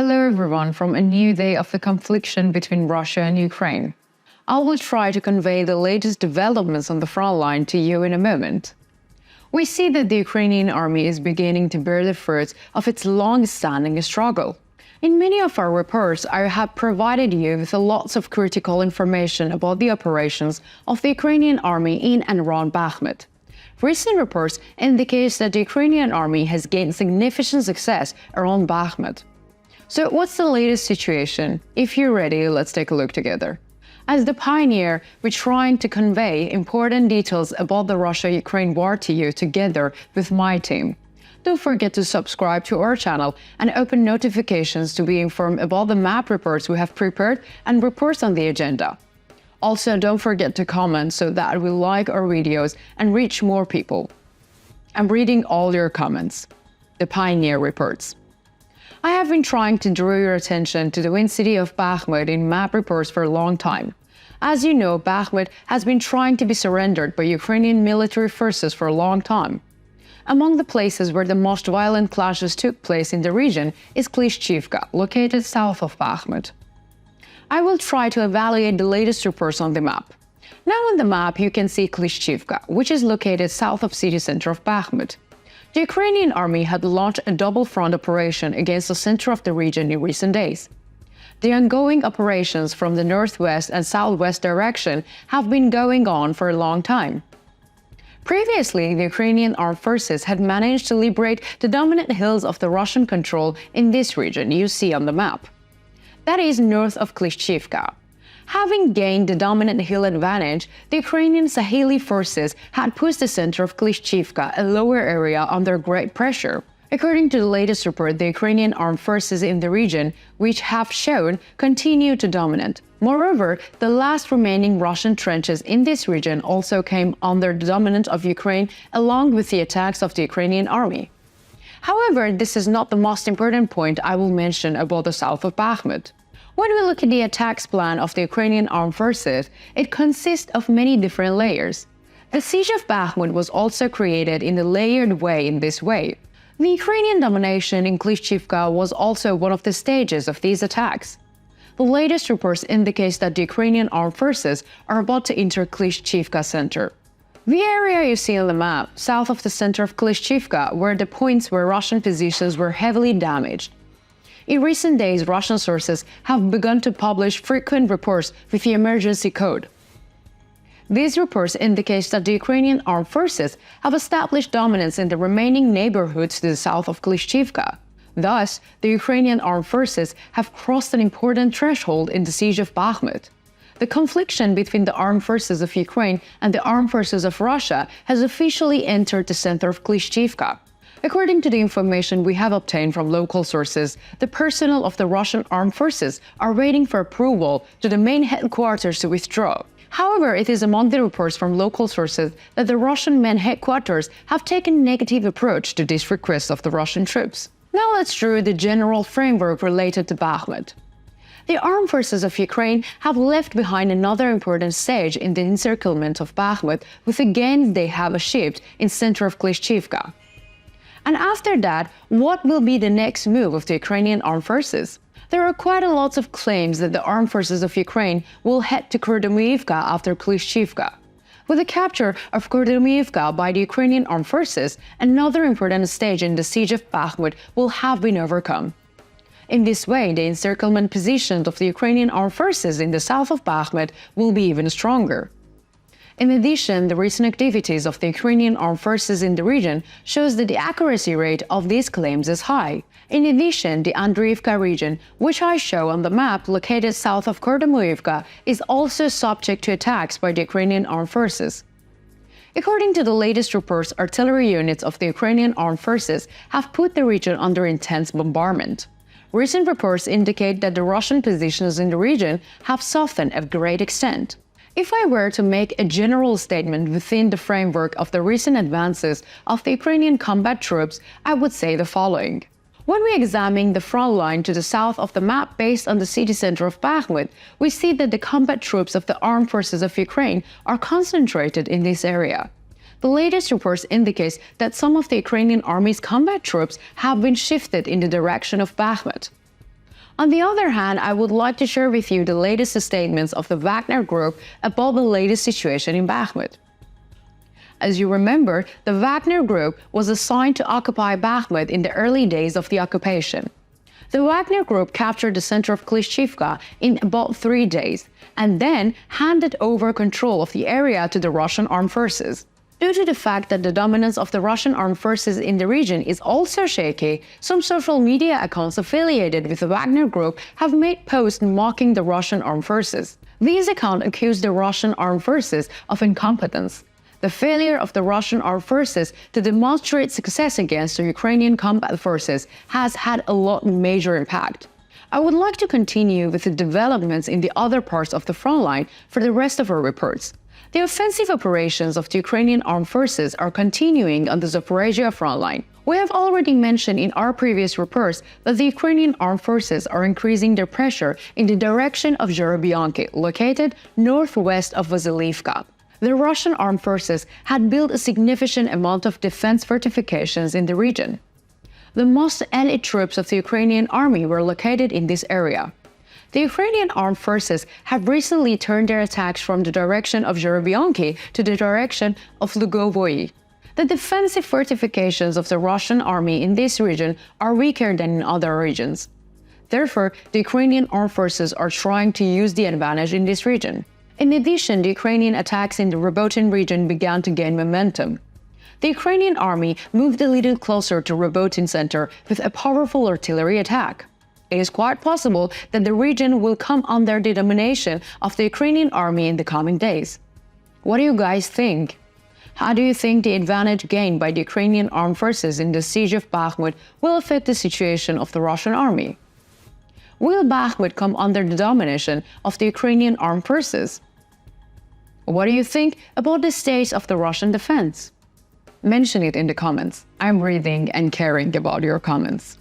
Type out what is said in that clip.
Hello everyone from a new day of the confliction between Russia and Ukraine. I will try to convey the latest developments on the front line to you in a moment. We see that the Ukrainian army is beginning to bear the fruits of its long-standing struggle. In many of our reports, I have provided you with lots of critical information about the operations of the Ukrainian army in and around Bakhmut. Recent reports indicate that the Ukrainian army has gained significant success around Bakhmut. So what's the latest situation? If you're ready, let's take a look together. As the pioneer, we're trying to convey important details about the Russia-Ukraine war to you together with my team. Don't forget to subscribe to our channel and open notifications to be informed about the map reports we have prepared and reports on the agenda. Also, don't forget to comment so that we like our videos and reach more people. I'm reading all your comments. The Pioneer Reports. I have been trying to draw your attention to the vicinity of Bakhmut in map reports for a long time. As you know, Bakhmut has been trying to be surrendered by Ukrainian military forces for a long time. Among the places where the most violent clashes took place in the region is Klishchiivka, located south of Bakhmut. I will try to evaluate the latest reports on the map. Now on the map you can see Klishchiivka, which is located south of city center of Bakhmut. The Ukrainian army had launched a double-front operation against the center of the region in recent days. The ongoing operations from the northwest and southwest direction have been going on for a long time. Previously, the Ukrainian armed forces had managed to liberate the dominant hills of the Russian control in this region you see on the map. That is north of Klishchiivka. Having gained the dominant hill advantage, the Ukrainian Saheli forces had pushed the center of Klishchiivka, a lower area, under great pressure. According to the latest report, the Ukrainian armed forces in the region, which have shown, continue to dominate. Moreover, the last remaining Russian trenches in this region also came under the dominance of Ukraine, along with the attacks of the Ukrainian army. However, this is not the most important point I will mention about the south of Bakhmut. When we look at the attacks plan of the Ukrainian armed forces, it consists of many different layers. The siege of Bakhmut was also created in a layered way in this way. The Ukrainian domination in Klishchiivka was also one of the stages of these attacks. The latest reports indicate that the Ukrainian armed forces are about to enter Klishchiivka center. The area you see on the map, south of the center of Klishchiivka, were the points where Russian positions were heavily damaged. In recent days, Russian sources have begun to publish frequent reports with the emergency code. These reports indicate that the Ukrainian armed forces have established dominance in the remaining neighborhoods to the south of Klishchiivka. Thus, the Ukrainian armed forces have crossed an important threshold in the siege of Bakhmut. The confliction between the armed forces of Ukraine and the armed forces of Russia has officially entered the center of Klishchiivka. According to the information we have obtained from local sources, the personnel of the Russian armed forces are waiting for approval to the main headquarters to withdraw. However, it is among the reports from local sources that the Russian main headquarters have taken a negative approach to this request of the Russian troops. Now let's draw the general framework related to Bakhmut. The armed forces of Ukraine have left behind another important stage in the encirclement of Bakhmut with the gains they have achieved in center of Klishchiivka. And after that, what will be the next move of the Ukrainian armed forces? There are quite a lot of claims that the armed forces of Ukraine will head to Konvey after Klishchiivka. With the capture of Konvey by the Ukrainian armed forces, another important stage in the siege of Bakhmut will have been overcome. In this way, the encirclement position of the Ukrainian armed forces in the south of Bakhmut will be even stronger. In addition, the recent activities of the Ukrainian armed forces in the region shows that the accuracy rate of these claims is high. In addition, the Andriivka region, which I show on the map located south of Konvey, is also subject to attacks by the Ukrainian armed forces. According to the latest reports, artillery units of the Ukrainian armed forces have put the region under intense bombardment. Recent reports indicate that the Russian positions in the region have softened at a great extent. If I were to make a general statement within the framework of the recent advances of the Ukrainian combat troops, I would say the following. When we examine the front line to the south of the map based on the city center of Bakhmut, we see that the combat troops of the armed forces of Ukraine are concentrated in this area. The latest reports indicate that some of the Ukrainian army's combat troops have been shifted in the direction of Bakhmut. On the other hand, I would like to share with you the latest statements of the Wagner Group about the latest situation in Bakhmut. As you remember, the Wagner Group was assigned to occupy Bakhmut in the early days of the occupation. The Wagner Group captured the center of Klishchiivka in about 3 days, and then handed over control of the area to the Russian armed forces. Due to the fact that the dominance of the Russian armed forces in the region is also shaky, some social media accounts affiliated with the Wagner Group have made posts mocking the Russian armed forces. These accounts accuse the Russian armed forces of incompetence. The failure of the Russian armed forces to demonstrate success against the Ukrainian combat forces has had a major impact. I would like to continue with the developments in the other parts of the front line for the rest of our reports. The offensive operations of the Ukrainian armed forces are continuing on the Zaporizhia front line. We have already mentioned in our previous reports that the Ukrainian armed forces are increasing their pressure in the direction of Zhorobianki, located northwest of Vasilivka. The Russian armed forces had built a significant amount of defense fortifications in the region. The most elite troops of the Ukrainian army were located in this area. The Ukrainian armed forces have recently turned their attacks from the direction of Zhorobianki to the direction of Lugovoye. The defensive fortifications of the Russian army in this region are weaker than in other regions. Therefore, the Ukrainian armed forces are trying to use the advantage in this region. In addition, the Ukrainian attacks in the Robotin region began to gain momentum. The Ukrainian army moved a little closer to Robotin center with a powerful artillery attack. It is quite possible that the region will come under the domination of the Ukrainian army in the coming days. What do you guys think? How do you think the advantage gained by the Ukrainian armed forces in the siege of Bakhmut will affect the situation of the Russian army? Will Bakhmut come under the domination of the Ukrainian armed forces? What do you think about the state of the Russian defense? Mention it in the comments. I'm reading and caring about your comments.